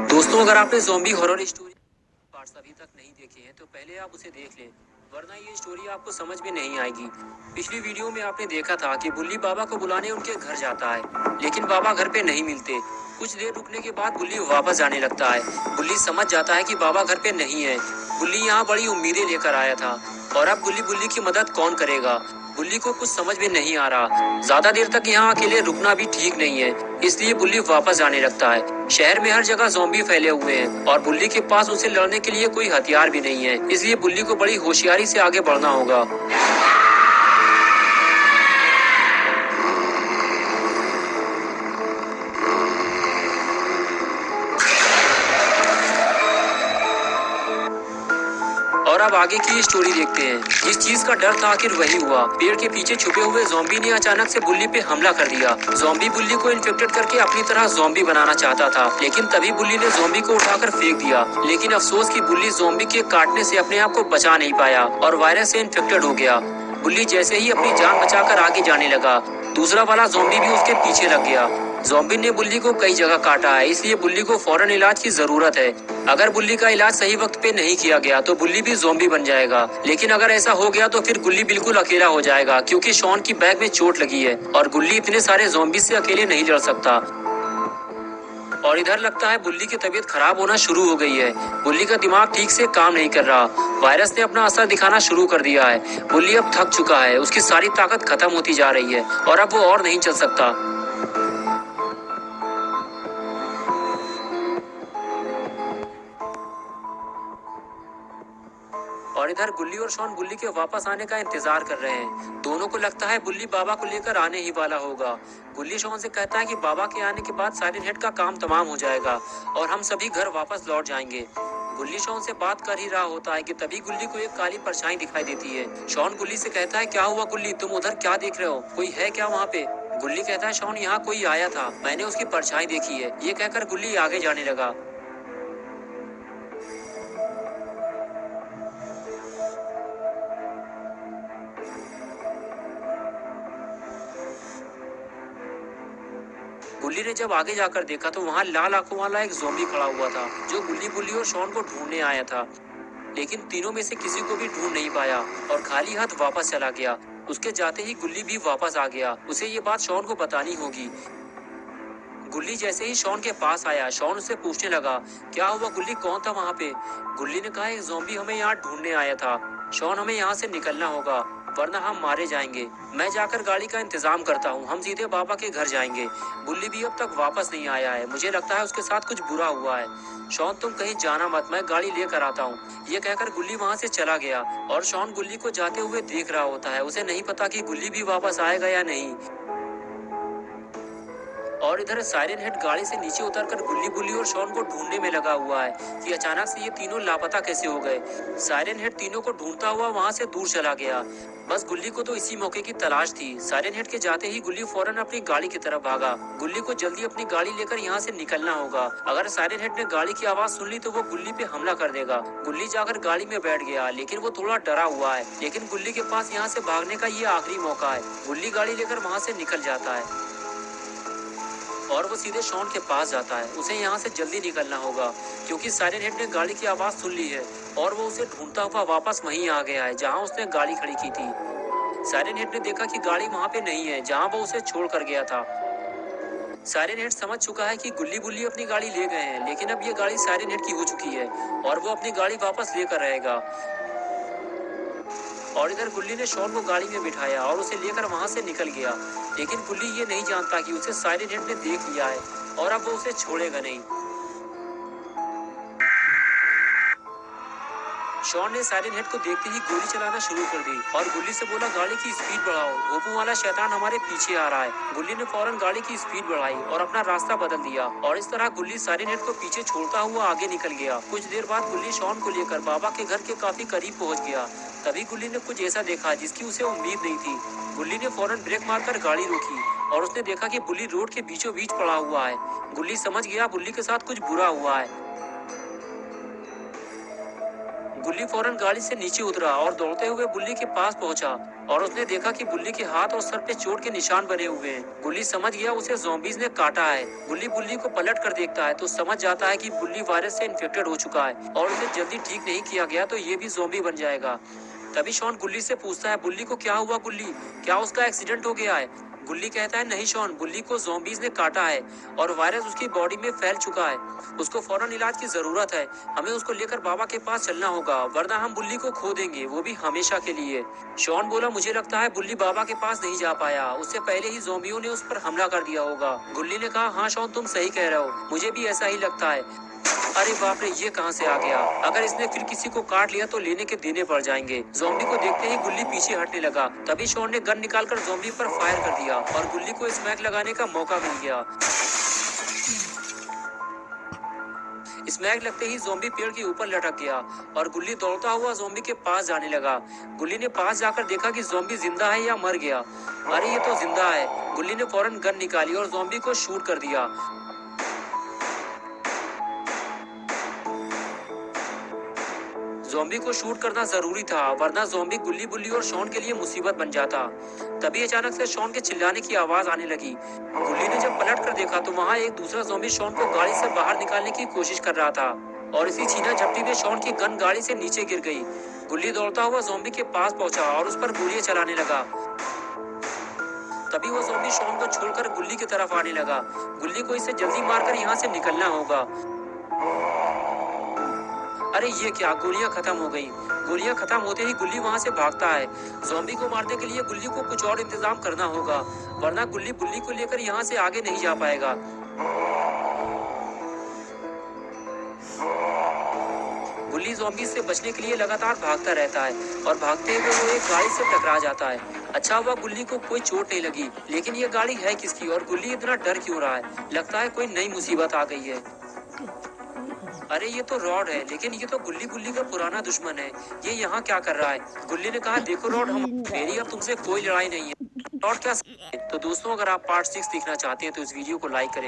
दोस्तों, अगर आपने ज़ॉम्बी हॉरर स्टोरी पार्ट्स अभी तक नहीं देखे हैं तो पहले आप उसे देख लें, वरना ये स्टोरी आपको समझ में नहीं आएगी। पिछली वीडियो में आपने देखा था कि बुल्ली बाबा को बुलाने उनके घर जाता है, लेकिन बाबा घर पे नहीं मिलते। कुछ देर रुकने के बाद बुल्ली वापस जाने लगता है। बुल्ली समझ जाता है कि बाबा घर पे नहीं है। बुल्ली यहाँ बड़ी उम्मीदें लेकर आया था, और अब बुल्ली की मदद कौन करेगा? बुल्ली को कुछ समझ में नहीं आ रहा। ज्यादा देर तक यहाँ अकेले रुकना भी ठीक नहीं है, इसलिए बुल्ली वापस जाने लगता है। शहर में हर जगह ज़ॉम्बी फैले हुए हैं और बुल्ली के पास उसे लड़ने के लिए कोई हथियार भी नहीं है, इसलिए बुल्ली को बड़ी होशियारी से आगे बढ़ना होगा। और अब आगे की स्टोरी देखते हैं। जिस चीज का डर था आखिर वही हुआ। पेड़ के पीछे छुपे हुए ज़ॉम्बी ने अचानक से बुल्ली पे हमला कर दिया। ज़ॉम्बी बुल्ली को इन्फेक्टेड करके अपनी तरह ज़ॉम्बी बनाना चाहता था, लेकिन तभी बुल्ली ने ज़ॉम्बी को उठाकर फेंक दिया। लेकिन अफसोस कि बुल्ली ज़ॉम्बी के काटने से अपने आप को बचा नहीं पाया और वायरस से इन्फेक्टेड हो गया। बुल्ली जैसे ही अपनी जान बचाकर आगे जाने लगा, दूसरा वाला ज़ॉम्बी भी उसके पीछे लग गया। ज़ॉम्बी ने बुल्ली को कई जगह काटा है, इसलिए बुल्ली को फौरन इलाज की जरूरत है। अगर बुल्ली का इलाज सही वक्त पे नहीं किया गया तो बुल्ली भी ज़ॉम्बी बन जाएगा। लेकिन अगर ऐसा हो गया तो फिर गुल्ली बिल्कुल अकेला हो जाएगा, क्योंकि शॉन की बैग में चोट लगी है और गुल्ली इतने सारे ज़ॉम्बी से अकेले नहीं लड़ सकता। और इधर लगता है बुल्ली की तबीयत खराब होना शुरू हो गई है। बुल्ली का दिमाग ठीक से काम नहीं कर रहा। वायरस ने अपना असर दिखाना शुरू कर दिया है। बुल्ली अब थक चुका है, उसकी सारी ताकत खत्म होती जा रही है और अब वो और नहीं चल सकता। और इधर गुल्ली और शॉन बुल्ली के वापस आने का इंतजार कर रहे हैं। दोनों को लगता है बुल्ली बाबा को लेकर आने ही वाला होगा। गुल्ली शॉन से कहता है कि बाबा के आने के बाद साइलेंट हेड का काम तमाम हो जाएगा और हम सभी घर वापस लौट जाएंगे। गुल्ली शॉन से बात कर ही रहा होता है कि तभी गुल्ली को एक काली परछाई दिखाई देती है। शॉन गुल्ली से कहता है, क्या हुआ गुल्ली, तुम उधर क्या देख रहे हो? कोई है क्या वहाँ पे? गुल्ली कहता है, शॉन यहाँ कोई आया था, मैंने उसकी परछाई देखी है। ये कहकर गुल्ली आगे जाने लगा। गुल्ली ने जब आगे जाकर देखा तो वहाँ लाल आंखों वाला एक ज़ॉम्बी खड़ा हुआ था, जो गुल्ली बुल्ली और शॉन को ढूंढने आया था। लेकिन तीनों में से किसी को भी ढूंढ नहीं पाया और खाली हाथ वापस चला गया। उसके जाते ही गुल्ली भी वापस आ गया। उसे ये बात शॉन को बतानी होगी। गुल्ली जैसे ही शॉन के पास आया, शॉन उससे पूछने लगा, क्या हुआ गुल्ली, कौन था वहाँ पे? गुल्ली ने कहा, एक ज़ॉम्बी हमें यहाँ ढूंढने आया था। शॉन, हमें यहाँ से निकलना होगा, वरना हम मारे जाएंगे। मैं जाकर गाड़ी का इंतजाम करता हूँ, हम सीधे बाबा के घर जाएंगे। गुल्ली भी अब तक वापस नहीं आया है, मुझे लगता है उसके साथ कुछ बुरा हुआ है। शॉन, तुम कहीं जाना मत, मैं गाड़ी लेकर आता हूँ। ये कहकर गुल्ली वहाँ से चला गया और शॉन गुल्ली को जाते हुए देख रहा होता है। उसे नहीं पता कि गुल्ली भी वापस आएगा या नहीं। और इधर साइरन हेड गाड़ी से नीचे उतरकर गुल्ली बुल्ली और शॉन को ढूंढने में लगा हुआ है कि अचानक से ये तीनों लापता कैसे हो गए। साइरन हेड तीनों को ढूंढता हुआ वहां से दूर चला गया। बस गुल्ली को तो इसी मौके की तलाश थी। साइरन हेड के जाते ही गुल्ली फौरन अपनी गाड़ी की तरफ भागा। गुल्ली को जल्दी अपनी गाड़ी लेकर यहाँ से निकलना होगा। अगर साइरन हेड ने गाड़ी की आवाज सुन ली तो वो गुल्ली पे हमला कर देगा। गुल्ली जाकर गाड़ी में बैठ गया, लेकिन वो थोड़ा डरा हुआ है। लेकिन गुल्ली के पास यहाँ से भागने का ये आखिरी मौका है। गुल्ली गाड़ी लेकर वहाँ से निकल जाता है और वो सीधे शॉन के पास जाता है। उसे यहाँ से जल्दी निकलना होगा, क्योंकि साइरन हेड ने गाड़ी की आवाज सुन ली है और वो उसे ढूंढता हुआ वापस वहीं आ गया है जहाँ उसने गाड़ी खड़ी की थी। साइरन हेड ने देखा कि गाड़ी वहाँ पे नहीं है जहाँ वो उसे छोड़ कर गया था। साइरन हेड समझ चुका है कि गुल्ली बुल्ली अपनी गाड़ी ले गए हैं, लेकिन अब ये गाड़ी साइरन हेड की हो चुकी है और वो अपनी गाड़ी वापस लेकर रहेगा। और इधर गुल्ली ने शॉन को गाड़ी में बिठाया और उसे लेकर वहां से निकल गया। लेकिन गुल्ली ये नहीं जानता कि उसे साइरन हेड ने देख लिया है और अब वो उसे छोड़ेगा नहीं। शॉन ने साइरन हेड को देखते ही गोली चलाना शुरू कर दी और गुल्ली से बोला, गाड़ी की स्पीड बढ़ाओ, भोपू वाला शैतान हमारे पीछे आ रहा है। गुल्ली ने फौरन गाड़ी की स्पीड बढ़ाई और अपना रास्ता बदल दिया और इस तरह गुल्ली साइरन हेड को पीछे छोड़ता हुआ आगे निकल गया। कुछ देर बाद गुल्ली शॉन को लेकर बाबा के घर के काफी करीब पहुंच गया। तभी गुल्ली ने कुछ ऐसा देखा जिसकी उसे उम्मीद नहीं थी। गुल्ली ने फौरन ब्रेक मारकर गाड़ी रोकी और उसने देखा कि बुल्ली रोड के बीचों बीच पड़ा हुआ है। गुल्ली समझ गया बुल्ली के साथ कुछ बुरा हुआ है। गुल्ली फौरन गाड़ी से नीचे उतरा और दौड़ते हुए बुल्ली के पास पहुंचा और उसने देखा कि बुल्ली के हाथ और सर पे चोट के निशान बने हुए हैं। गुल्ली समझ गया उसे ज़ॉम्बीज़ ने काटा है। गुल्ली बुल्ली को पलट कर देखता है तो समझ जाता है कि बुल्ली वायरस से इन्फेक्टेड हो चुका है और उसे जल्दी ठीक नहीं किया गया तो ये भी ज़ॉम्बी बन जाएगा। तभी शॉन गुल्ली से पूछता है, बुल्ली को क्या हुआ गुल्ली, क्या उसका एक्सीडेंट हो गया है? गुल्ली कहता है, नहीं शॉन, बुल्ली को ज़ॉम्बीज़ ने काटा है और वायरस उसकी बॉडी में फैल चुका है। उसको फौरन इलाज की जरूरत है। हमें उसको लेकर बाबा के पास चलना होगा वरना हम बुल्ली को खो देंगे, वो भी हमेशा के लिए। शॉन बोला, मुझे लगता है बुल्ली बाबा के पास नहीं जा पाया, उससे पहले ही ज़ॉम्बियों ने उस पर हमला कर दिया होगा। गुल्ली ने कहा, हाँ शॉन, तुम सही कह रहे हो, मुझे भी ऐसा ही लगता है। अरे बाप रे, ये कहां से आ गया? अगर इसने फिर किसी को काट लिया तो लेने के देने पड़ जाएंगे। ज़ॉम्बी को देखते ही गुल्ली पीछे हटने लगा। तभी शॉन ने गन निकालकर ज़ॉम्बी पर फायर कर दिया और गुल्ली को स्मैक लगाने का मौका मिल गया। स्मैक लगते ही ज़ॉम्बी पेड़ के ऊपर लटक गया और गुल्ली दौड़ता हुआ ज़ॉम्बी के पास जाने लगा। गुल्ली ने पास जाकर देखा कि ज़ॉम्बी जिंदा है या मर गया। अरे ये तो जिंदा है। गुल्ली ने फौरन गन निकाली और ज़ॉम्बी को शूट कर दिया। ज़ॉम्बी को शूट करना जरूरी था वरना ज़ॉम्बी गुल्ली बुल्ली और शॉन के लिए मुसीबत बन जाता। तभी अचानक से शॉन के चिल्लाने की आवाज आने लगी। गुल्ली ने जब पलट कर देखा तो वहाँ एक दूसरा ज़ॉम्बी शॉन को गाड़ी से बाहर निकालने की कोशिश कर रहा था और इसी छीना झपटी में शॉन की गन गाड़ी से नीचे गिर गई। गुल्ली दौड़ता हुआ ज़ॉम्बी के पास पहुंचा और उस पर गोलियां चलाने लगा। तभी वो ज़ॉम्बी शॉन को छोड़कर गुल्ली की तरफ आने लगा। गुल्ली को इसे जल्दी मारकर यहाँ से निकलना होगा। अरे ये क्या, गोलियां खत्म हो गई। गोलियां खत्म होते ही गुल्ली वहां से भागता है। ज़ॉम्बी को मारने के लिए गुल्ली को कुछ और इंतजाम करना होगा वरना गुल्ली बुल्ली को लेकर यहाँ से आगे नहीं जा पाएगा। गुल्ली ज़ॉम्बी से बचने के लिए लगातार भागता रहता है और भागते हुए वो एक गाड़ी से टकरा जाता है। अच्छा हुआ गुल्ली को कोई चोट नहीं लगी, लेकिन ये गाड़ी है किसकी और गुल्ली इतना डर क्यों रहा है? लगता है कोई नई मुसीबत आ गई है। अरे ये तो रॉड है, लेकिन ये तो गुल्ली गुल्ली का पुराना दुश्मन है। ये यहाँ क्या कर रहा है? गुल्ली ने कहा, देखो रॉड, मेरी अब तुमसे कोई लड़ाई नहीं है। रॉड क्या? तो दोस्तों, अगर आप पार्ट 6 देखना चाहते हैं तो इस वीडियो को लाइक करें।